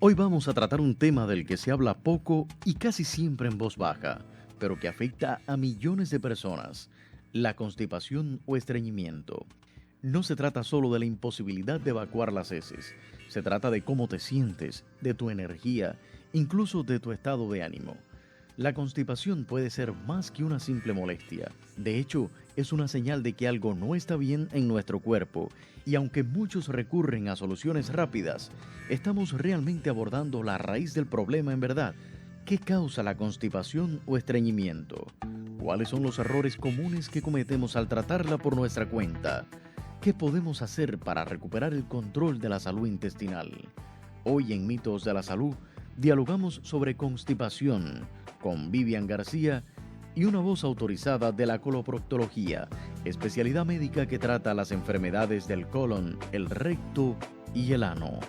Hoy vamos a tratar un tema del que se habla poco y casi siempre en voz baja, pero que afecta a millones de personas: la constipación o estreñimiento. No se trata solo de la imposibilidad de evacuar las heces, se trata de cómo te sientes, de tu energía, incluso de tu estado de ánimo. La constipación puede ser más que una simple molestia. De hecho, es una señal de que algo no está bien en nuestro cuerpo, y aunque muchos recurren a soluciones rápidas, ¿estamos realmente abordando la raíz del problema en verdad? ¿Qué causa la constipación o estreñimiento? ¿Cuáles son los errores comunes que cometemos al tratarla por nuestra cuenta? ¿Qué podemos hacer para recuperar el control de la salud intestinal? Hoy en Mitos de la Salud, dialogamos sobre constipación con Vivian García y una voz autorizada de la coloproctología, especialidad médica que trata las enfermedades del colon, el recto y el ano.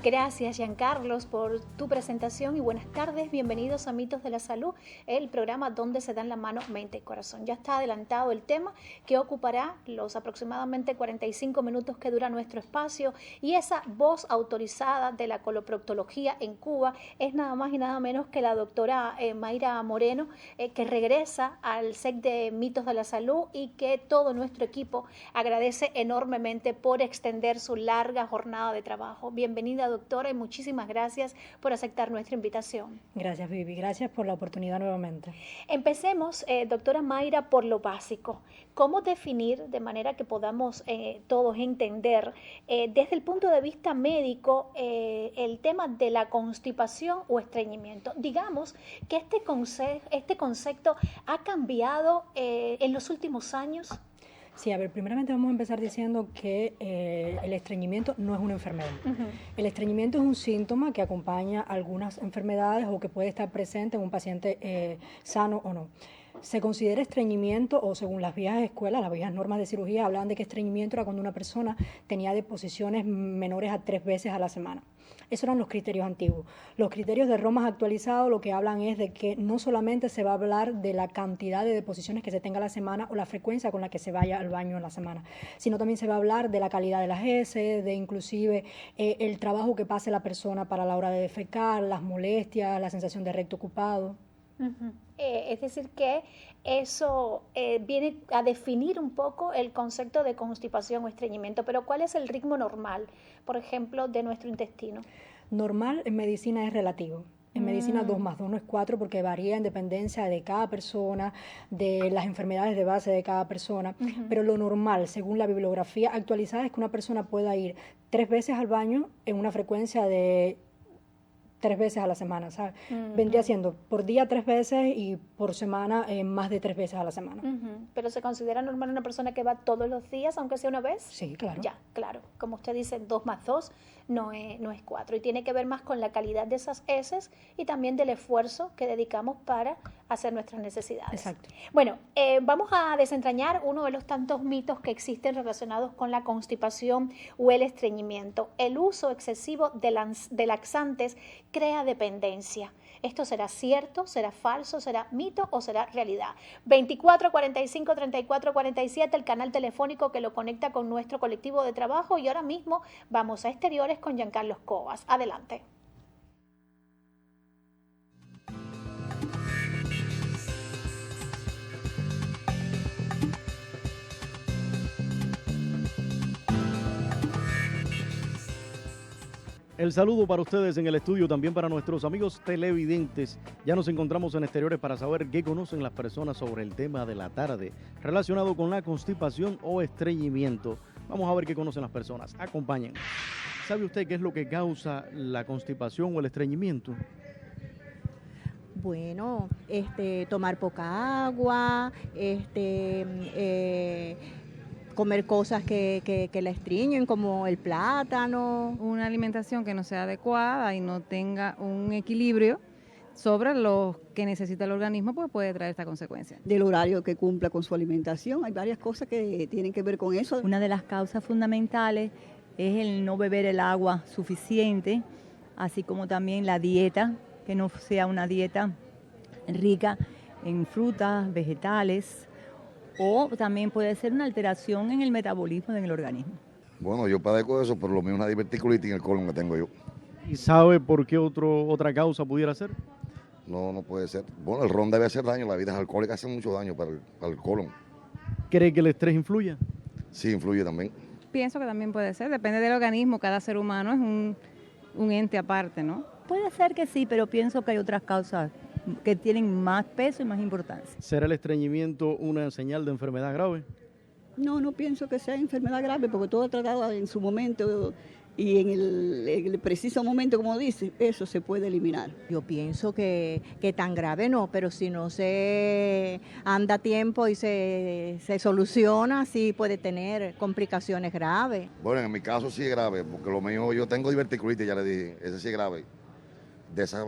Gracias, Giancarlos, por tu presentación y buenas tardes. Bienvenidos a Mitos de la Salud, el programa donde se dan la mano mente y corazón. Ya está adelantado el tema que ocupará los aproximadamente 45 minutos que dura nuestro espacio, y esa voz autorizada de la coloproctología en Cuba es nada más y nada menos que la doctora Mayra Moreno, que regresa al set de Mitos de la Salud y que todo nuestro equipo agradece enormemente por extender su larga jornada de trabajo. Bienvenida, doctora, y muchísimas gracias por aceptar nuestra invitación. Gracias, Vivi. Gracias por la oportunidad nuevamente. Empecemos, doctora Mayra, por lo básico. ¿Cómo definir, de manera que podamos todos entender, desde el punto de vista médico, el tema de la constipación o estreñimiento? Digamos que este concepto ha cambiado en los últimos años. Sí, a ver, primeramente vamos a empezar diciendo que el estreñimiento no es una enfermedad. El estreñimiento es un síntoma que acompaña algunas enfermedades o que puede estar presente en un paciente sano o no. Se considera estreñimiento, o según las viejas escuelas, las viejas normas de cirugía, hablaban de que estreñimiento era cuando una persona tenía deposiciones menores a 3 veces a la semana. Esos eran los criterios antiguos. Los criterios de Roma actualizados lo que hablan es de que no solamente se va a hablar de la cantidad de deposiciones que se tenga a la semana o la frecuencia con la que se vaya al baño en la semana, sino también se va a hablar de la calidad de las heces, de inclusive el trabajo que pase la persona para la hora de defecar, las molestias, la sensación de recto ocupado. Es decir, que eso viene a definir un poco el concepto de constipación o estreñimiento. Pero ¿cuál es el ritmo normal, por ejemplo, de nuestro intestino? Normal en medicina es relativo. En medicina 2 más 2 no es 4, porque varía en dependencia de cada persona, de las enfermedades de base de cada persona. Pero lo normal, según la bibliografía actualizada, es que una persona pueda ir 3 veces al baño en una frecuencia de 3 veces a la semana, ¿sabes? Vendría siendo por día 3 veces y por semana más de 3 veces a la semana. ¿Pero se considera normal una persona que va todos los días, aunque sea una vez? Sí, claro. Ya, claro. Como usted dice, 2 más 2 no es 4. Y tiene que ver más con la calidad de esas heces y también del esfuerzo que dedicamos para hacer nuestras necesidades. Exacto. Bueno, vamos a desentrañar uno de los tantos mitos que existen relacionados con la constipación o el estreñimiento. El uso excesivo de laxantes crea dependencia. ¿Esto será cierto, será falso, será mito o será realidad? 24 45 34 47, el canal telefónico que lo conecta con nuestro colectivo de trabajo, y ahora mismo vamos a exteriores con Giancarlos Cobas. Adelante. El saludo para ustedes en el estudio, también para nuestros amigos televidentes. Ya nos encontramos en exteriores para saber qué conocen las personas sobre el tema de la tarde relacionado con la constipación o estreñimiento. Vamos a ver qué conocen las personas. Acompañen. ¿Sabe usted qué es lo que causa la constipación o el estreñimiento? Bueno, tomar poca agua, comer cosas que la estreñen, como el plátano. Una alimentación que no sea adecuada y no tenga un equilibrio sobre lo que necesita el organismo, pues puede traer esta consecuencia. Del horario que cumpla con su alimentación, hay varias cosas que tienen que ver con eso. Una de las causas fundamentales es el no beber el agua suficiente, así como también la dieta, que no sea una dieta rica en frutas, vegetales, o también puede ser una alteración en el metabolismo en el organismo. Bueno, yo padezco de eso, pero lo mío es una diverticulitis en el colon que tengo yo. ¿Y sabe por qué otra causa pudiera ser? No, no puede ser. Bueno, el ron debe hacer daño, las bebidas alcohólicas hacen mucho daño para el colon. ¿Cree que el estrés influye? Sí, influye también. Pienso que también puede ser, depende del organismo, cada ser humano es un ente aparte, ¿no? Puede ser que sí, pero pienso que hay otras causas que tienen más peso y más importancia. ¿Será el estreñimiento una señal de enfermedad grave? No, no pienso que sea enfermedad grave, porque todo tratado en su momento y en el preciso momento, como dice, eso se puede eliminar. Yo pienso que tan grave no, pero si no se anda tiempo y se soluciona, sí puede tener complicaciones graves. Bueno, en mi caso sí es grave, porque lo mío, yo tengo diverticulitis, ya le dije, ese sí es grave. De esa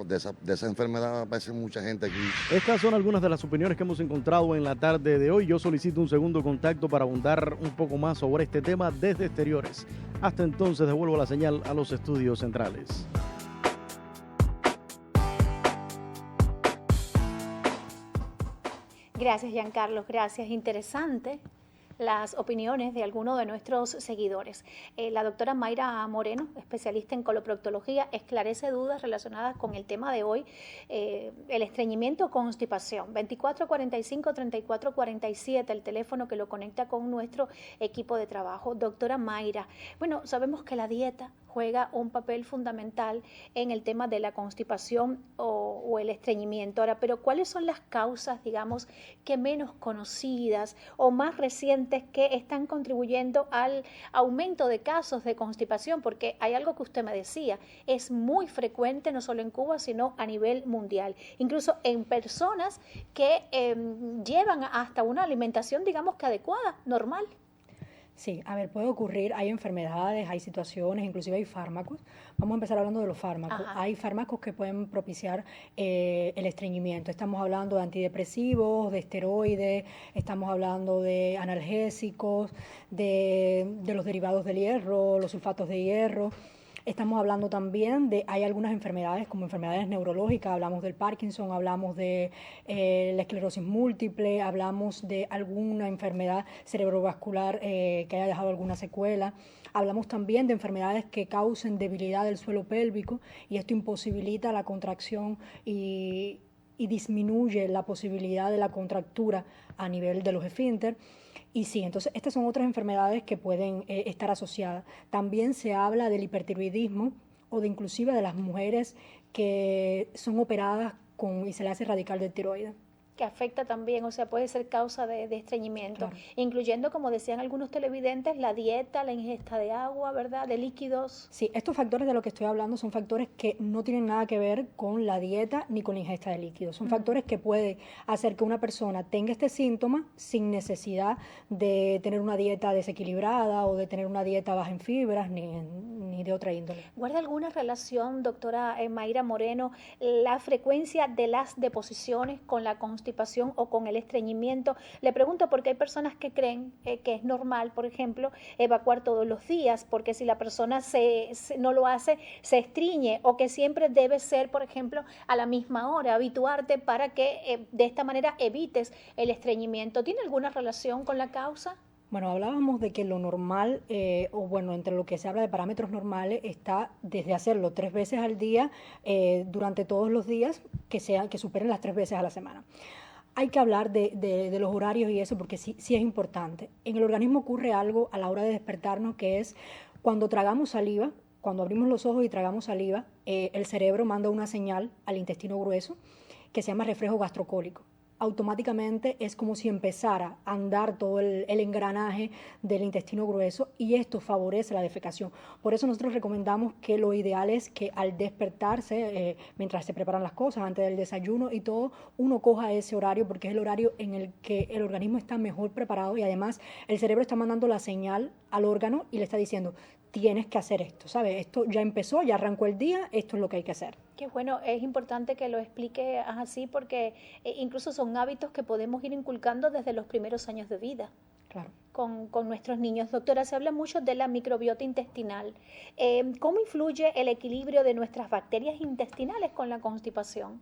enfermedad aparece mucha gente aquí. Estas son algunas de las opiniones que hemos encontrado en la tarde de hoy. Yo solicito un segundo contacto para abundar un poco más sobre este tema desde exteriores. Hasta entonces devuelvo la señal a los estudios centrales. Gracias, Giancarlos, gracias. Interesante las opiniones de algunos de nuestros seguidores. La doctora Mayra Moreno, especialista en coloproctología, esclarece dudas relacionadas con el tema de hoy, el estreñimiento o constipación. 2445-3447, el teléfono que lo conecta con nuestro equipo de trabajo. Doctora Mayra, bueno, sabemos que la dieta juega un papel fundamental en el tema de la constipación o el estreñimiento. Ahora, pero ¿cuáles son las causas, digamos, que menos conocidas o más recientes que están contribuyendo al aumento de casos de constipación? Porque hay algo que usted me decía, es muy frecuente no solo en Cuba, sino a nivel mundial, incluso en personas que llevan hasta una alimentación, digamos que adecuada, normal. Sí, a ver, puede ocurrir, hay enfermedades, hay situaciones, inclusive hay fármacos. Vamos a empezar hablando de los fármacos. Ajá. Hay fármacos que pueden propiciar el estreñimiento. Estamos hablando de antidepresivos, de esteroides, estamos hablando de analgésicos, de los derivados del hierro, los sulfatos de hierro. Estamos hablando también hay algunas enfermedades como enfermedades neurológicas, hablamos del Parkinson, hablamos de la esclerosis múltiple, hablamos de alguna enfermedad cerebrovascular que haya dejado alguna secuela. Hablamos también de enfermedades que causen debilidad del suelo pélvico y esto imposibilita la contracción y disminuye la posibilidad de la contractura a nivel de los esfínteres. Y sí, entonces estas son otras enfermedades que pueden estar asociadas. También se habla del hipertiroidismo o de inclusive de las mujeres que son operadas y se le hace radical de tiroides. Que afecta también, o sea, puede ser causa de estreñimiento, claro. Incluyendo, como decían algunos televidentes, la dieta, la ingesta de agua, ¿verdad?, de líquidos. Sí, estos factores de los que estoy hablando son factores que no tienen nada que ver con la dieta ni con la ingesta de líquidos. Son factores que pueden hacer que una persona tenga este síntoma sin necesidad de tener una dieta desequilibrada o de tener una dieta baja en fibras ni de otra índole. ¿Guarda alguna relación, doctora Mayra Moreno, la frecuencia de las deposiciones con la constipación o con el estreñimiento? Le pregunto porque hay personas que creen que es normal, por ejemplo, evacuar todos los días, porque si la persona no lo hace, se estreñe, o que siempre debe ser, por ejemplo, a la misma hora, habituarte para que de esta manera evites el estreñimiento. ¿Tiene alguna relación con la causa? Bueno, hablábamos de que lo normal, entre lo que se habla de parámetros normales, está desde hacerlo 3 veces al día, durante todos los días, que superen las 3 veces a la semana. Hay que hablar de los horarios y eso, porque sí es importante. En el organismo ocurre algo a la hora de despertarnos, que es cuando tragamos saliva, cuando abrimos los ojos y tragamos saliva, el cerebro manda una señal al intestino grueso que se llama reflejo gastrocólico. Automáticamente es como si empezara a andar todo el engranaje del intestino grueso y esto favorece la defecación. Por eso nosotros recomendamos que lo ideal es que al despertarse, mientras se preparan las cosas, antes del desayuno y todo, uno coja ese horario porque es el horario en el que el organismo está mejor preparado y además el cerebro está mandando la señal al órgano y le está diciendo, tienes que hacer esto, ¿sabes? Esto ya empezó, ya arrancó el día, esto es lo que hay que hacer. Qué bueno, es importante que lo explique así porque incluso son hábitos que podemos ir inculcando desde los primeros años de vida. Claro. Con nuestros niños. Doctora, se habla mucho de la microbiota intestinal. ¿Cómo influye el equilibrio de nuestras bacterias intestinales con la constipación?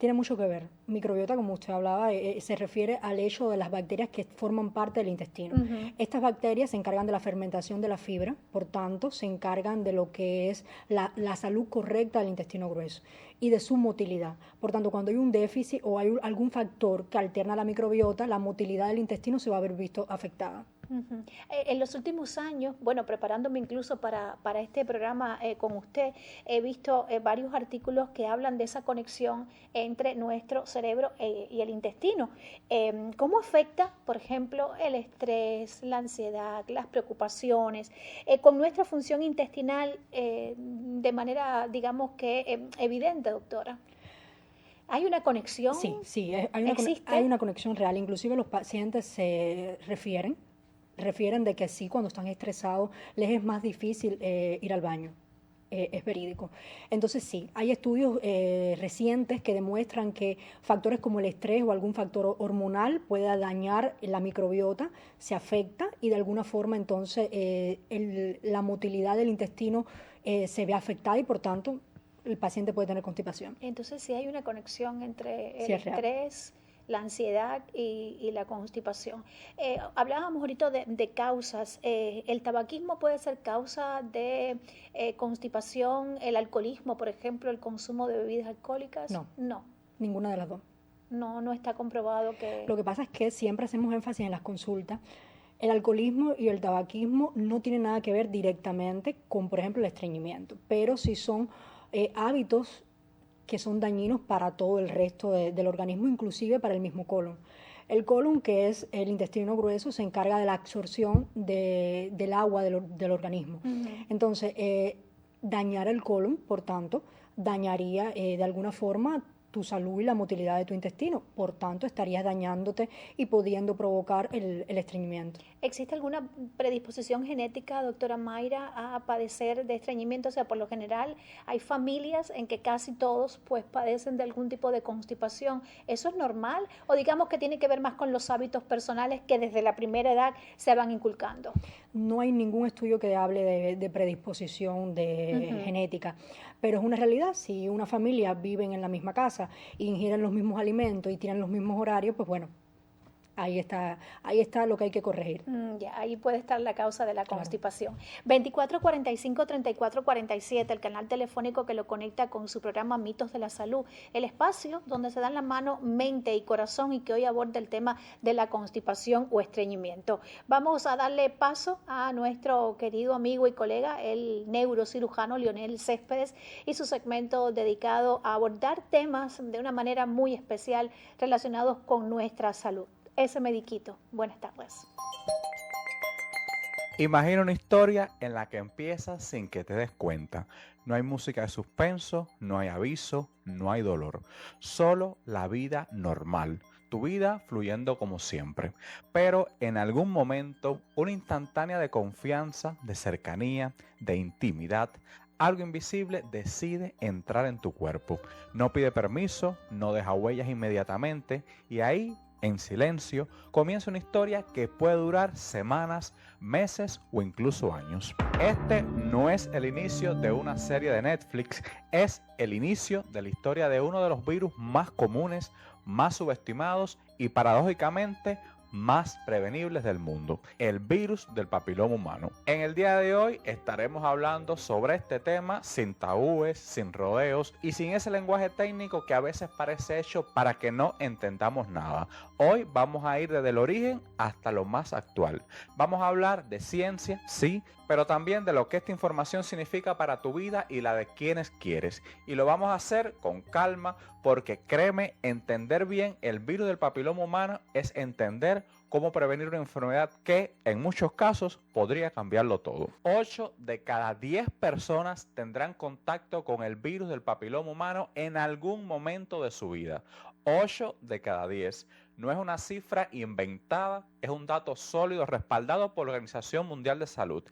Tiene mucho que ver. Microbiota, como usted hablaba, se refiere al hecho de las bacterias que forman parte del intestino. Estas bacterias se encargan de la fermentación de la fibra, por tanto, se encargan de lo que es la salud correcta del intestino grueso y de su motilidad. Por tanto, cuando hay un déficit o hay algún factor que alterna la microbiota, la motilidad del intestino se va a ver visto afectada. En los últimos años, bueno, preparándome incluso para este programa con usted, he visto varios artículos que hablan de esa conexión entre nuestro cerebro y el intestino. ¿Cómo afecta, por ejemplo, el estrés, la ansiedad, las preocupaciones con nuestra función intestinal de manera, digamos que evidente, doctora? ¿Hay una conexión? Sí, hay una conexión real. Inclusive los pacientes se refieren de que sí, cuando están estresados les es más difícil ir al baño. Es verídico. Entonces sí, hay estudios recientes que demuestran que factores como el estrés o algún factor hormonal pueda dañar la microbiota, se afecta y de alguna forma entonces la motilidad del intestino se ve afectada y por tanto el paciente puede tener constipación. Entonces sí hay una conexión entre el estrés, la ansiedad y la constipación. Hablábamos ahorita de causas. ¿El tabaquismo puede ser causa de constipación? ¿El alcoholismo, por ejemplo, el consumo de bebidas alcohólicas? No, ninguna de las dos. No está comprobado que... Lo que pasa es que siempre hacemos énfasis en las consultas. El alcoholismo y el tabaquismo no tienen nada que ver directamente con, por ejemplo, el estreñimiento, pero sí son hábitos que son dañinos para todo el resto del organismo, inclusive para el mismo colon. El colon, que es el intestino grueso, se encarga de la absorción del agua del organismo. Entonces, dañar el colon, por tanto, dañaría de alguna forma tu salud y la motilidad de tu intestino. Por tanto, estarías dañándote y pudiendo provocar el estreñimiento. ¿Existe alguna predisposición genética, doctora Mayra, a padecer de estreñimiento? O sea, por lo general hay familias en que casi todos pues padecen de algún tipo de constipación. ¿Eso es normal? ¿O digamos que tiene que ver más con los hábitos personales que desde la primera edad se van inculcando? No hay ningún estudio que hable de predisposición genética, pero es una realidad. Si una familia viven en la misma casa, ingieren los mismos alimentos y tienen los mismos horarios, pues bueno, ahí está lo que hay que corregir. Ya, ahí puede estar la causa de la constipación. 2445-3447, el canal telefónico que lo conecta con su programa Mitos de la Salud, el espacio donde se dan la mano mente y corazón y que hoy aborda el tema de la constipación o estreñimiento. Vamos a darle paso a nuestro querido amigo y colega, el neurocirujano Leonel Céspedes, y su segmento dedicado a abordar temas de una manera muy especial relacionados con nuestra salud. Ese mediquito. Buenas tardes. Imagina una historia en la que empieza sin que te des cuenta. No hay música de suspenso, no hay aviso, no hay dolor. Solo la vida normal. Tu vida fluyendo como siempre. Pero en algún momento, una instantánea de confianza, de cercanía, de intimidad, algo invisible decide entrar en tu cuerpo. No pide permiso, no deja huellas inmediatamente y ahí, en silencio, comienza una historia que puede durar semanas, meses o incluso años. Este no es el inicio de una serie de Netflix, es el inicio de la historia de uno de los virus más comunes, más subestimados y paradójicamente más prevenibles del mundo, el virus del papiloma humano. En el día de hoy estaremos hablando sobre este tema sin tabúes, sin rodeos y sin ese lenguaje técnico que a veces parece hecho para que no entendamos nada. Hoy vamos a ir desde el origen hasta lo más actual. Vamos a hablar de ciencia, sí, pero también de lo que esta información significa para tu vida y la de quienes quieres. Y lo vamos a hacer con calma porque créeme, entender bien el virus del papiloma humano es entender cómo prevenir una enfermedad que en muchos casos podría cambiarlo todo. 8 de cada 10 personas tendrán contacto con el virus del papiloma humano en algún momento de su vida. 8 de cada 10. no es una cifra inventada, es un dato sólido respaldado por la Organización Mundial de Salud.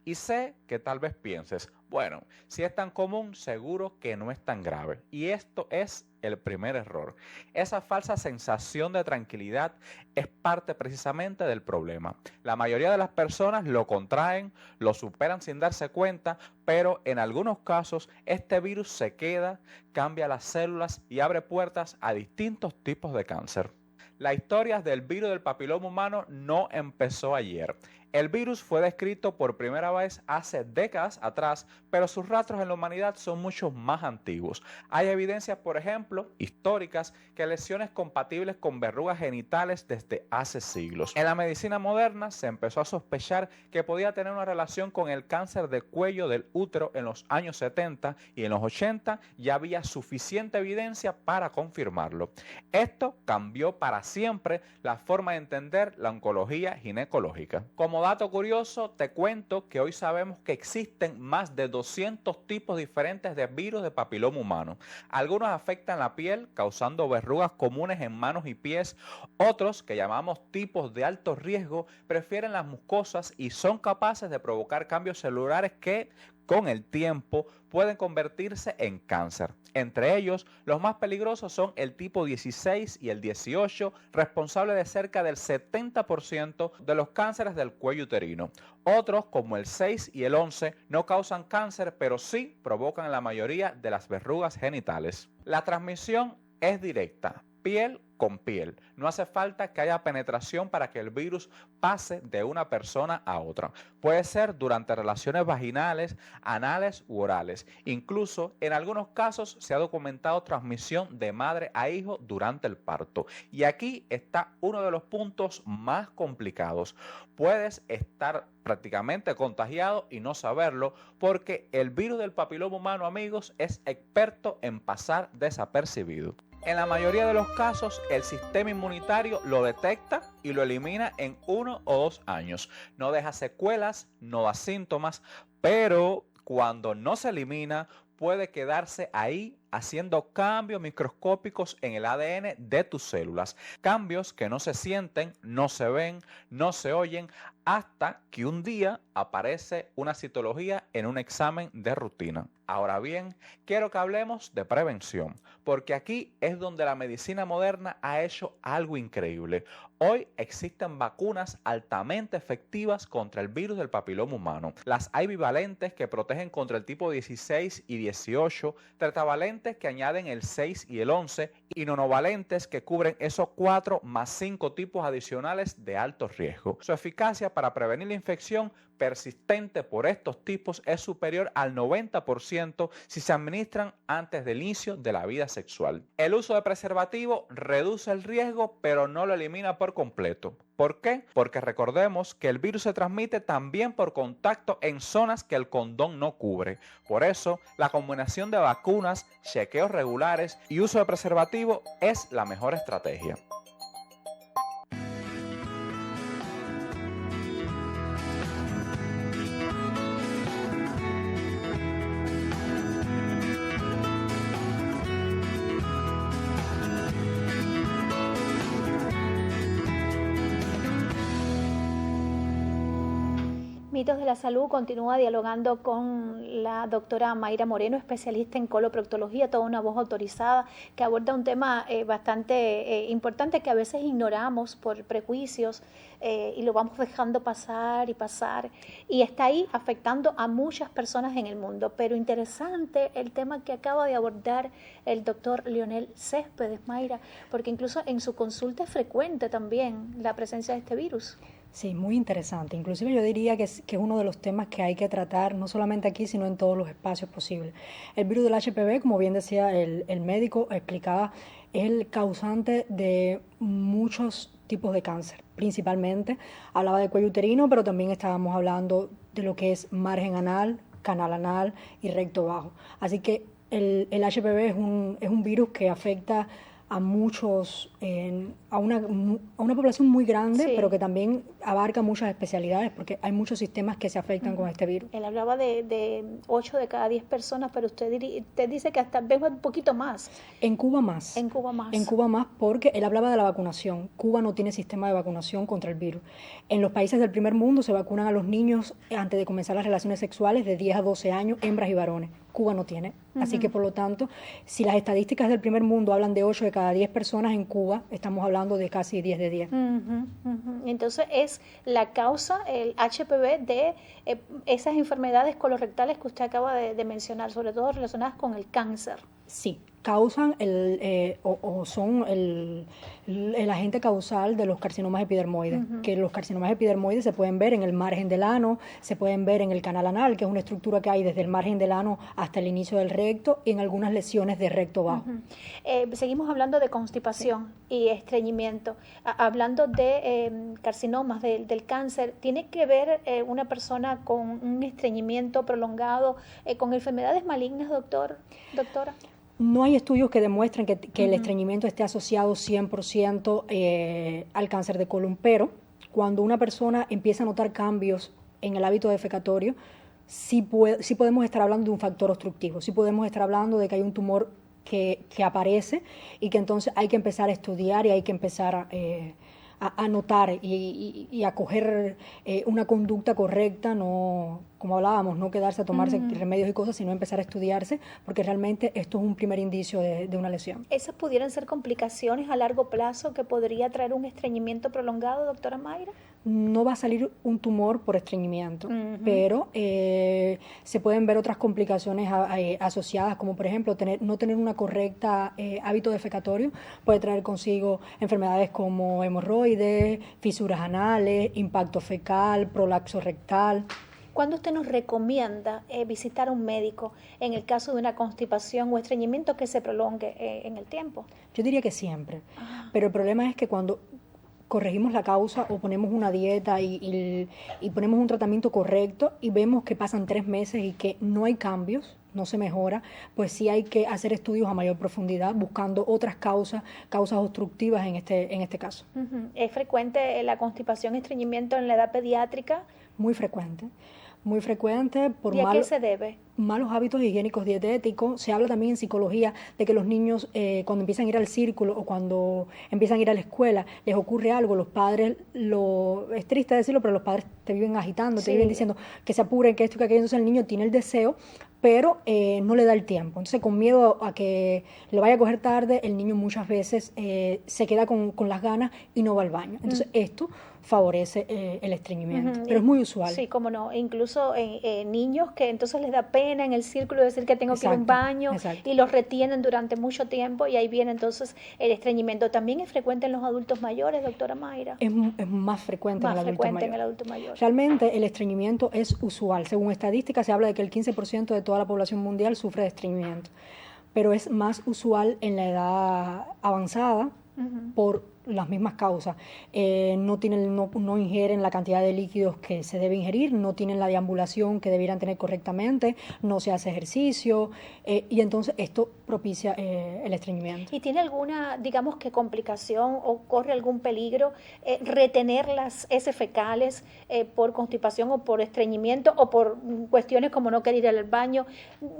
Y sé que tal vez pienses, bueno, si es tan común, seguro que no es tan grave. Y esto es el primer error. Esa falsa sensación de tranquilidad es parte precisamente del problema. La mayoría de las personas lo contraen, lo superan sin darse cuenta, pero en algunos casos este virus se queda, cambia las células y abre puertas a distintos tipos de cáncer. La historia del virus del papiloma humano no empezó ayer. El virus fue descrito por primera vez hace décadas atrás, pero sus rastros en la humanidad son mucho más antiguos. Hay evidencias, por ejemplo, históricas, que lesiones compatibles con verrugas genitales desde hace siglos. En la medicina moderna se empezó a sospechar que podía tener una relación con el cáncer de cuello del útero en los años 70 y en los 80 ya había suficiente evidencia para confirmarlo. Esto cambió para siempre la forma de entender la oncología ginecológica. Como dato curioso, te cuento que hoy sabemos que existen más de 200 tipos diferentes de virus de papiloma humano. Algunos afectan la piel, causando verrugas comunes en manos y pies. Otros, que llamamos tipos de alto riesgo, prefieren las mucosas y son capaces de provocar cambios celulares que, con el tiempo, pueden convertirse en cáncer. Entre ellos, los más peligrosos son el tipo 16 y el 18, responsables de cerca del 70% de los cánceres del cuello uterino. Otros, como el 6 y el 11, no causan cáncer, pero sí provocan la mayoría de las verrugas genitales. La transmisión es directa, piel con piel. No hace falta que haya penetración para que el virus pase de una persona a otra. Puede ser durante relaciones vaginales, anales u orales. Incluso en algunos casos se ha documentado transmisión de madre a hijo durante el parto. Y aquí está uno de los puntos más complicados. Puedes estar prácticamente contagiado y no saberlo, porque el virus del papiloma humano, amigos, es experto en pasar desapercibido. En la mayoría de los casos, el sistema inmunitario lo detecta y lo elimina en 1 o 2 años. No deja secuelas, no da síntomas, pero cuando no se elimina, puede quedarse ahí haciendo cambios microscópicos en el ADN de tus células. Cambios que no se sienten, no se ven, no se oyen, hasta que un día aparece una citología en un examen de rutina. Ahora bien, quiero que hablemos de prevención, porque aquí es donde la medicina moderna ha hecho algo increíble. Hoy existen vacunas altamente efectivas contra el virus del papiloma humano. Las hay bivalentes que protegen contra el tipo 16 y 18, tetravalentes que añaden el 6 y el 11 y nonovalentes que cubren esos 4 más 5 tipos adicionales de alto riesgo. Su eficacia para prevenir la infección persistente por estos tipos es superior al 90% si se administran antes del inicio de la vida sexual. El uso de preservativo reduce el riesgo, pero no lo elimina por completo. ¿Por qué? Porque recordemos que el virus se transmite también por contacto en zonas que el condón no cubre. Por eso, la combinación de vacunas, chequeos regulares y uso de preservativo es la mejor estrategia. Mitos de la Salud continúa dialogando con la doctora Mayra Moreno, especialista en coloproctología, toda una voz autorizada que aborda un tema bastante importante que a veces ignoramos por prejuicios y lo vamos dejando pasar y está ahí afectando a muchas personas en el mundo. Pero interesante el tema que acaba de abordar el doctor Leonel Céspedes, Mayra, porque incluso en su consulta es frecuente también la presencia de este virus. Sí, muy interesante. Inclusive yo diría que es uno de los temas que hay que tratar, no solamente aquí, sino en todos los espacios posibles. El virus del HPV, como bien decía el médico, explicaba, es el causante de muchos tipos de cáncer. Principalmente hablaba de cuello uterino, pero también estábamos hablando de lo que es margen anal, canal anal y recto bajo. Así que el HPV es un virus que afecta a una población muy grande, Sí. pero que también abarca muchas especialidades, porque hay muchos sistemas que se afectan con este virus. Él hablaba de 8 de cada 10 personas, pero usted dice que hasta vez un poquito más. En Cuba más. En Cuba más. En Cuba más, porque él hablaba de la vacunación. Cuba no tiene sistema de vacunación contra el virus. En los países del primer mundo se vacunan a los niños antes de comenzar las relaciones sexuales de 10 a 12 años, hembras y varones. Cuba no tiene. Así que, por lo tanto, si las estadísticas del primer mundo hablan de 8 de cada 10 personas, en Cuba estamos hablando de casi 10 de 10. Entonces es la causa, el HPV, de esas enfermedades colorectales que usted acaba de mencionar, sobre todo relacionadas con el cáncer. Sí, causan son el agente causal de los carcinomas epidermoides, que los carcinomas epidermoides se pueden ver en el margen del ano, se pueden ver en el canal anal, que es una estructura que hay desde el margen del ano hasta el inicio del recto, y en algunas lesiones de recto bajo. Seguimos hablando de constipación y estreñimiento. Hablando de carcinomas del cáncer, ¿tiene que ver una persona con un estreñimiento prolongado con enfermedades malignas, doctora? No hay estudios que demuestren que el estreñimiento esté asociado 100% al cáncer de colon, pero cuando una persona empieza a notar cambios en el hábito defecatorio, sí podemos estar hablando de un factor obstructivo, sí podemos estar hablando de que hay un tumor que aparece y que entonces hay que empezar a estudiar y hay que empezar a notar y a coger una conducta correcta, no, como hablábamos, no quedarse a tomarse remedios y cosas, sino empezar a estudiarse, porque realmente esto es un primer indicio de una lesión. ¿Esas pudieran ser complicaciones a largo plazo que podría traer un estreñimiento prolongado, doctora Mayra? No va a salir un tumor por estreñimiento, pero se pueden ver otras complicaciones asociadas, como por ejemplo no tener una correcta hábito defecatorio puede traer consigo enfermedades como hemorroides, fisuras anales, impacto fecal, prolapso rectal. ¿Cuándo usted nos recomienda visitar a un médico en el caso de una constipación o estreñimiento que se prolongue en el tiempo? Yo diría que siempre, pero el problema es que cuando corregimos la causa o ponemos una dieta y ponemos un tratamiento correcto y vemos que pasan 3 meses y que no hay cambios, no se mejora, pues sí hay que hacer estudios a mayor profundidad buscando otras causas obstructivas en este caso. ¿Es frecuente la constipación y estreñimiento en la edad pediátrica? Muy frecuente por ¿Y a qué se debe? Malos hábitos higiénicos dietéticos. Se habla también en psicología de que los niños cuando empiezan a ir al círculo o cuando empiezan a ir a la escuela les ocurre algo, los padres, es triste decirlo, pero los padres te viven agitando, te viven diciendo que se apuren, que esto, que aquello. Entonces el niño tiene el deseo, pero no le da el tiempo. Entonces, con miedo a que le vaya a coger tarde, el niño muchas veces se queda con las ganas y no va al baño. Entonces esto favorece el estreñimiento, pero es muy usual. Sí, cómo no. Incluso niños que entonces les da pena en el círculo decir que tengo que ir a un baño y los retienen durante mucho tiempo y ahí viene entonces el estreñimiento. ¿También es frecuente en los adultos mayores, doctora Mayra? Es más frecuente en el adulto mayor. Realmente el estreñimiento es usual. Según estadísticas se habla de que el 15% de toda la población mundial sufre de estreñimiento, pero es más usual en la edad avanzada por las mismas causas. No ingieren la cantidad de líquidos que se debe ingerir, no tienen la deambulación que debieran tener correctamente, no se hace ejercicio y entonces esto propicia el estreñimiento. ¿Y tiene alguna, digamos que complicación o corre algún peligro retener las heces fecales por constipación o por estreñimiento o por cuestiones como no querer ir al baño,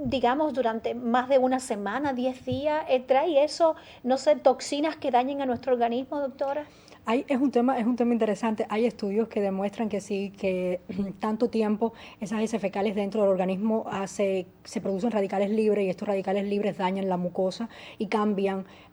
digamos durante más de una semana, 10 días? ¿Trae eso, no sé, toxinas que dañen a nuestro organismo, doctora? Es un tema interesante. Hay estudios que demuestran que sí, que tanto tiempo esas heces fecales dentro del organismo se producen radicales libres y estos radicales libres dañan la mucosa y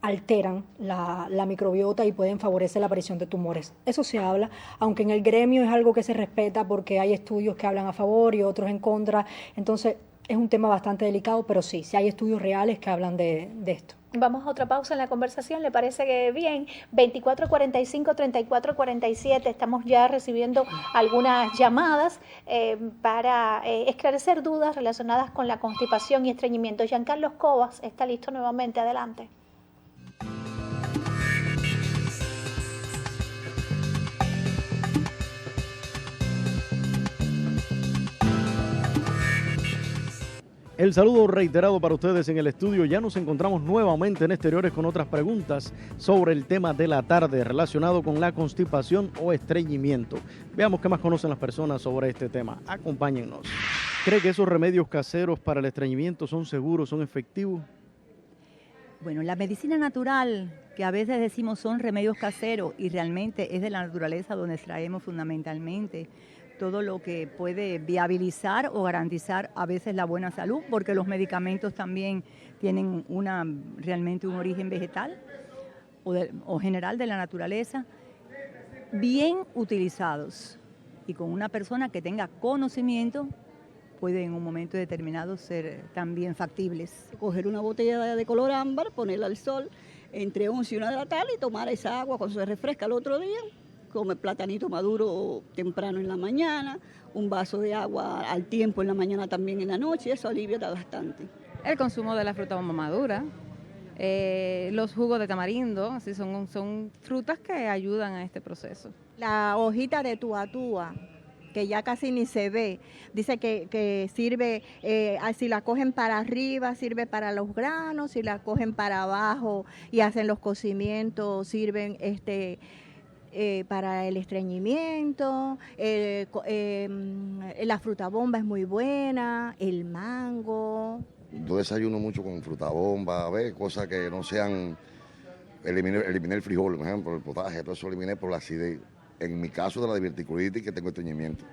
alteran la microbiota y pueden favorecer la aparición de tumores. Eso se habla, aunque en el gremio es algo que se respeta porque hay estudios que hablan a favor y otros en contra. Entonces es un tema bastante delicado, pero sí hay estudios reales que hablan de esto. Vamos a otra pausa en la conversación, ¿le parece que bien? 2445-3447, estamos ya recibiendo algunas llamadas para esclarecer dudas relacionadas con la constipación y estreñimiento. Giancarlo Cobas está listo nuevamente, adelante. El saludo reiterado para ustedes en el estudio. Ya nos encontramos nuevamente en Exteriores con otras preguntas sobre el tema de la tarde relacionado con la constipación o estreñimiento. Veamos qué más conocen las personas sobre este tema. Acompáñennos. ¿Cree que esos remedios caseros para el estreñimiento son seguros, son efectivos? Bueno, la medicina natural, que a veces decimos son remedios caseros y realmente es de la naturaleza donde extraemos fundamentalmente todo lo que puede viabilizar o garantizar a veces la buena salud, porque los medicamentos también tienen realmente un origen vegetal o general de la naturaleza, bien utilizados y con una persona que tenga conocimiento, puede en un momento determinado ser también factibles. Coger una botella de color ámbar, ponerla al sol entre 11 y 1 de la tarde y tomar esa agua cuando se refresca el otro día. Come platanito maduro temprano en la mañana, un vaso de agua al tiempo en la mañana también en la noche, eso alivia bastante. El consumo de la fruta bomba madura, los jugos de tamarindo, así son frutas que ayudan a este proceso. La hojita de tuatúa, que ya casi ni se ve, dice que sirve, si la cogen para arriba sirve para los granos, si la cogen para abajo y hacen los cocimientos sirven para el estreñimiento, la fruta bomba es muy buena, el mango. Yo desayuno mucho con fruta bomba, a ver, cosas que no sean, eliminé el frijol, por ejemplo, el potaje, todo eso eliminé por la acidez. En mi caso de la diverticulitis, que tengo estreñimiento.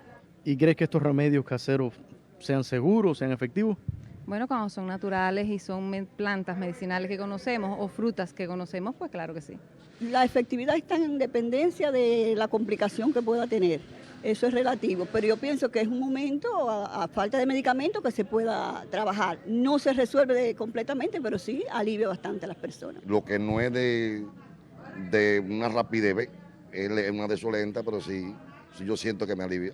¿Y crees que estos remedios caseros sean seguros, sean efectivos? Bueno, cuando son naturales y son plantas medicinales que conocemos o frutas que conocemos, pues claro que sí. La efectividad está en dependencia de la complicación que pueda tener. Eso es relativo, pero yo pienso que es un momento, a falta de medicamentos, que se pueda trabajar. No se resuelve completamente, pero sí alivia bastante a las personas. Lo que no es de una rapidez, es una desolenta, pero sí yo siento que me alivia.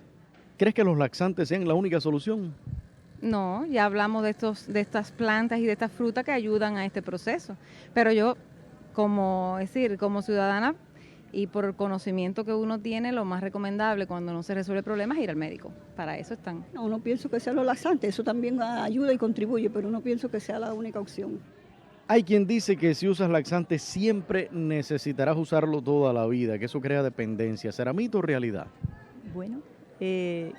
¿Crees que los laxantes sean la única solución? No, ya hablamos de estas plantas y de estas frutas que ayudan a este proceso, pero yo, como ciudadana y por el conocimiento que uno tiene, lo más recomendable cuando no se resuelve problemas es ir al médico. Para eso están. No pienso que sea lo laxante, eso también ayuda y contribuye, pero no pienso que sea la única opción. Hay quien dice que si usas laxante siempre necesitarás usarlo toda la vida, que eso crea dependencia. ¿Será mito o realidad? Bueno,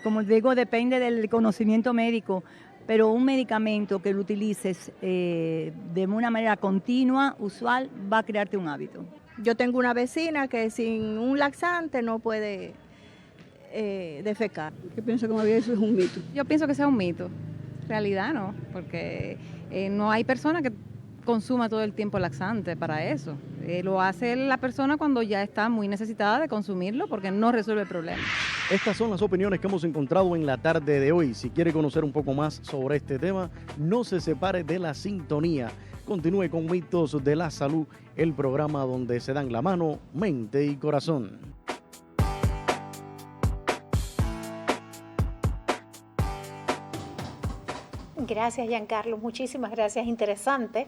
como digo, depende del conocimiento médico, pero un medicamento que lo utilices de una manera continua, usual, va a crearte un hábito. Yo tengo una vecina que sin un laxante no puede defecar. Yo pienso que eso es un mito. Yo pienso que sea un mito. Realidad no, porque no hay persona que consuma todo el tiempo laxante para eso. Lo hace la persona cuando ya está muy necesitada de consumirlo porque no resuelve el problema. Estas son las opiniones que hemos encontrado en la tarde de hoy. Si quiere conocer un poco más sobre este tema, no se separe de la sintonía. Continúe con Mitos de la Salud, el programa donde se dan la mano, mente y corazón. Gracias, Giancarlo. Muchísimas gracias. Interesante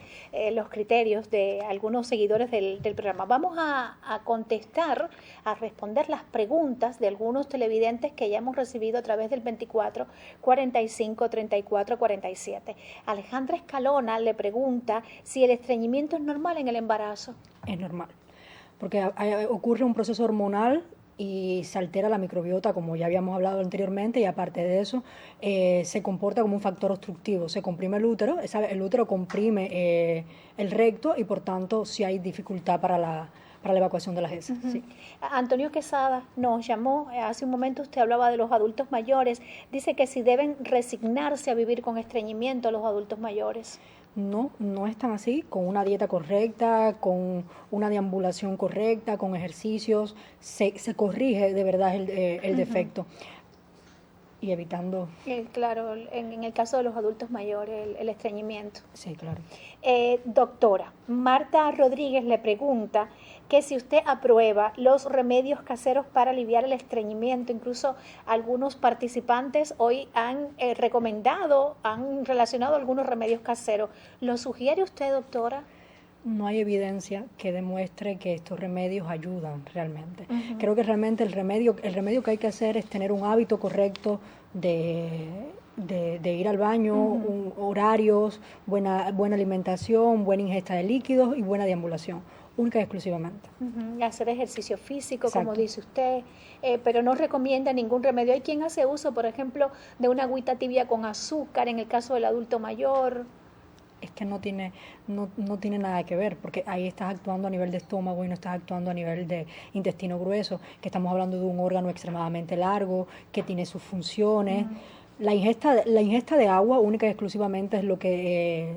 los criterios de algunos seguidores del programa. Vamos a contestar, a responder las preguntas de algunos televidentes que ya hemos recibido a través del 24 45 34 47. Alejandra Escalona le pregunta si el estreñimiento es normal en el embarazo. Es normal, porque ocurre un proceso hormonal y se altera la microbiota, como ya habíamos hablado anteriormente, y aparte de eso se comporta como un factor obstructivo. Se comprime el útero, el útero comprime el recto y por tanto sí hay dificultad para la evacuación de las heces. Sí. Antonio Quesada nos llamó, hace un momento usted hablaba de los adultos mayores, dice que si deben resignarse a vivir con estreñimiento los adultos mayores. No es tan así. Con una dieta correcta, con una deambulación correcta, con ejercicios, se corrige de verdad el defecto. Y evitando... Claro, en el caso de los adultos mayores, el estreñimiento. Sí, claro. Doctora, Marta Rodríguez le pregunta que si usted aprueba los remedios caseros para aliviar el estreñimiento. Incluso algunos participantes hoy han recomendado, han relacionado algunos remedios caseros. ¿Lo sugiere usted, doctora? No hay evidencia que demuestre que estos remedios ayudan realmente. Creo que realmente el remedio que hay que hacer es tener un hábito correcto de de ir al baño, horarios, buena alimentación, buena ingesta de líquidos y buena deambulación, única y exclusivamente. Hacer ejercicio físico, Exacto. como dice usted, pero no recomienda ningún remedio. Hay quien hace uso, por ejemplo, de una agüita tibia con azúcar en el caso del adulto mayor. Es que no tiene nada que ver, porque ahí estás actuando a nivel de estómago y no estás actuando a nivel de intestino grueso, que estamos hablando de un órgano extremadamente largo, que tiene sus funciones. La ingesta de agua única y exclusivamente es lo que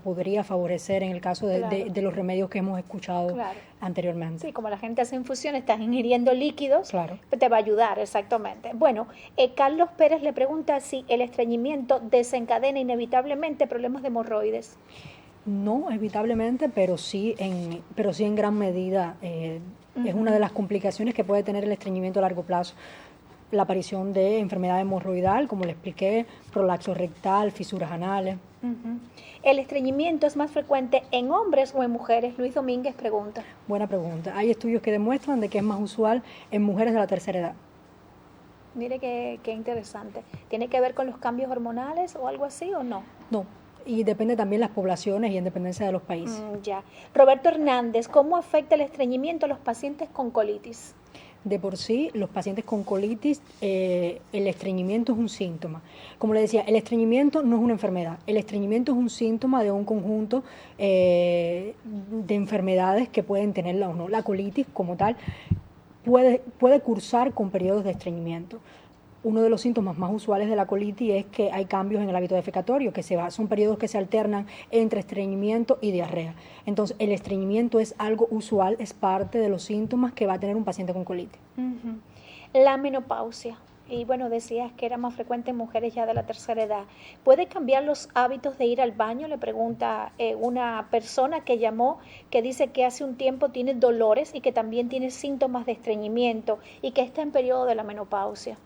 podría favorecer en el caso de los remedios que hemos escuchado anteriormente. Sí, como la gente hace infusión, estás ingiriendo líquidos, Claro. te va a ayudar, exactamente. Bueno, Carlos Pérez le pregunta si el estreñimiento desencadena inevitablemente problemas de hemorroides. No evitablemente, pero sí en gran medida. Es una de las complicaciones que puede tener el estreñimiento a largo plazo. La aparición de enfermedad hemorroidal, como le expliqué, prolapso rectal, fisuras anales. ¿El estreñimiento es más frecuente en hombres o en mujeres? Luis Domínguez pregunta. Buena pregunta. Hay estudios que demuestran de que es más usual en mujeres de la tercera edad. Mire qué interesante. ¿Tiene que ver con los cambios hormonales o algo así o no? No, y depende también las poblaciones y en dependencia de los países. Ya. Roberto Hernández, ¿cómo afecta el estreñimiento a los pacientes con colitis? De por sí, los pacientes con colitis, el estreñimiento es un síntoma. Como le decía, el estreñimiento no es una enfermedad. El estreñimiento es un síntoma de un conjunto de enfermedades que pueden tenerla o no. La colitis, como tal, puede cursar con periodos de estreñimiento. Uno de los síntomas más usuales de la colitis es que hay cambios en el hábito defecatorio, son periodos que se alternan entre estreñimiento y diarrea. Entonces, el estreñimiento es algo usual, es parte de los síntomas que va a tener un paciente con colitis. La menopausia, y bueno, decías que era más frecuente en mujeres ya de la tercera edad. ¿Puede cambiar los hábitos de ir al baño? Le pregunta una persona que llamó, que dice que hace un tiempo tiene dolores y que también tiene síntomas de estreñimiento y que está en periodo de la menopausia.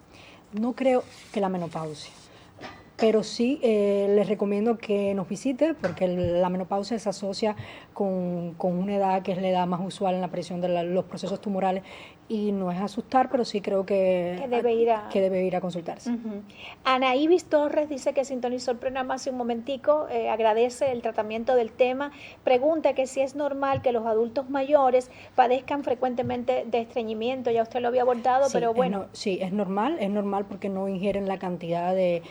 No creo que la menopausia, pero sí les recomiendo que nos visite porque la menopausia se asocia con una edad que es la edad más usual en la aparición de los procesos tumorales y no es asustar, pero sí creo que debe ir a consultarse. Ana Ibis Torres dice que sintonizó el programa hace un momentico, agradece el tratamiento del tema, pregunta que si es normal que los adultos mayores padezcan frecuentemente de estreñimiento, ya usted lo había abordado, Sí, pero bueno. Sí, es normal porque no ingieren la cantidad de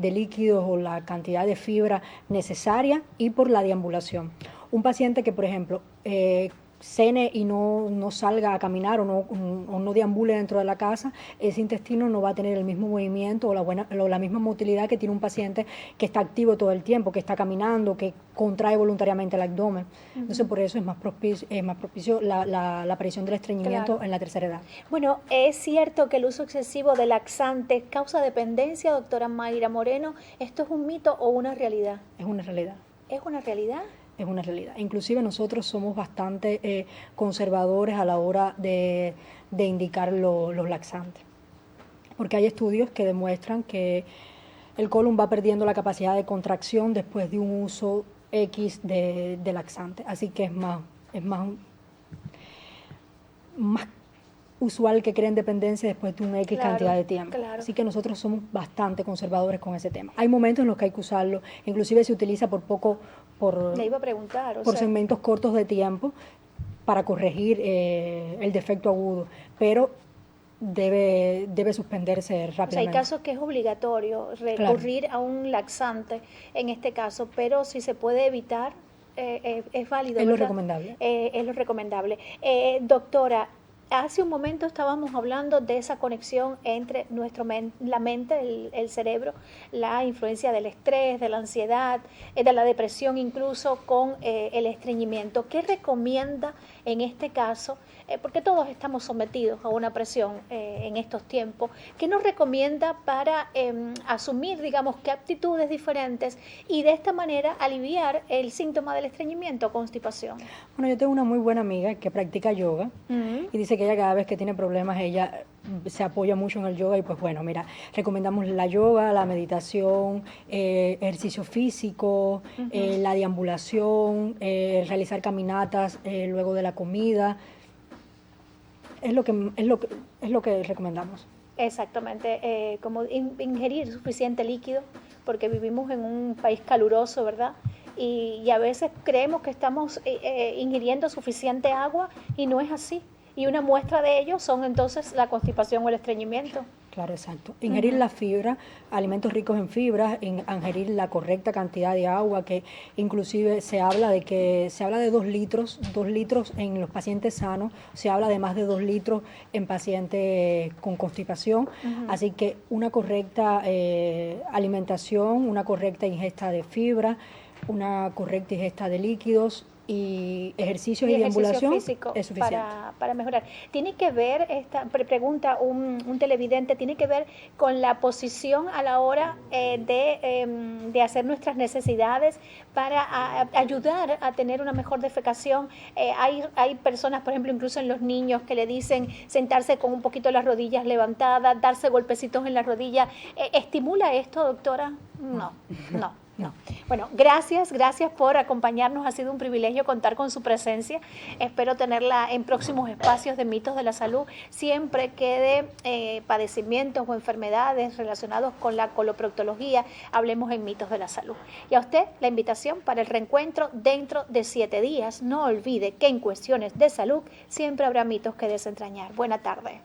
líquidos o la cantidad de fibra necesaria y por la deambulación. Un paciente que, por ejemplo, cene y no salga a caminar o no deambule dentro de la casa, ese intestino no va a tener el mismo movimiento o la misma motilidad que tiene un paciente que está activo todo el tiempo, que está caminando, que contrae voluntariamente el abdomen. Entonces, por eso es más propicio la aparición del estreñimiento en la tercera edad. Bueno, ¿es cierto que el uso excesivo de laxantes causa dependencia, doctora Mayra Moreno? ¿Esto es un mito o una realidad? Es una realidad. ¿Es una realidad? Es una realidad. Inclusive nosotros somos bastante conservadores a la hora de indicar los laxantes, porque hay estudios que demuestran que el colon va perdiendo la capacidad de contracción después de un uso X de laxante, así que es más usual que creen dependencia después de un X cantidad de tiempo. Así que nosotros somos bastante conservadores con ese tema. Hay momentos en los que hay que usarlo, inclusive se utiliza Le iba a preguntar, segmentos cortos de tiempo para corregir el defecto agudo, pero debe suspenderse rápidamente. Hay casos que es obligatorio recurrir a un laxante en este caso, pero si se puede evitar, es válido. Es ¿verdad? lo recomendable. Es lo recomendable. Doctora, hace un momento estábamos hablando de esa conexión entre la mente, el cerebro, la influencia del estrés, de la ansiedad, de la depresión incluso con el estreñimiento. ¿Qué recomienda en este caso? Porque todos estamos sometidos a una presión en estos tiempos. ¿Qué nos recomienda para asumir, digamos, qué actitudes diferentes y de esta manera aliviar el síntoma del estreñimiento o constipación? Bueno, yo tengo una muy buena amiga que practica yoga y dice que ella cada vez que tiene problemas, ella se apoya mucho en el yoga y pues bueno, mira, recomendamos la yoga, la meditación, ejercicio físico, la deambulación, realizar caminatas luego de la comida. Es lo que recomendamos. Exactamente, como ingerir suficiente líquido, porque vivimos en un país caluroso, ¿verdad? Y a veces creemos que estamos ingiriendo suficiente agua y no es así. Y una muestra de ello son entonces la constipación o el estreñimiento. Claro, exacto. Ingerir la fibra, alimentos ricos en fibra, ingerir la correcta cantidad de agua, que inclusive se habla de 2 litros en los pacientes sanos, se habla de más de 2 litros en pacientes con constipación, así que una correcta alimentación, una correcta ingesta de fibra, una correcta ingesta de líquidos y ejercicios y deambulación físico es suficiente. Para mejorar. Tiene que ver, pregunta un televidente, tiene que ver con la posición a la hora de hacer nuestras necesidades para ayudar a tener una mejor defecación. Hay personas, por ejemplo, incluso en los niños, que le dicen sentarse con un poquito las rodillas levantadas, darse golpecitos en las rodillas. ¿Estimula esto, doctora? No. Bueno, gracias por acompañarnos. Ha sido un privilegio contar con su presencia. Espero tenerla en próximos espacios de Mitos de la Salud. Siempre que de padecimientos o enfermedades relacionados con la coloproctología, hablemos en Mitos de la Salud. Y a usted la invitación para el reencuentro dentro de 7 días. No olvide que en cuestiones de salud siempre habrá mitos que desentrañar. Buena tarde.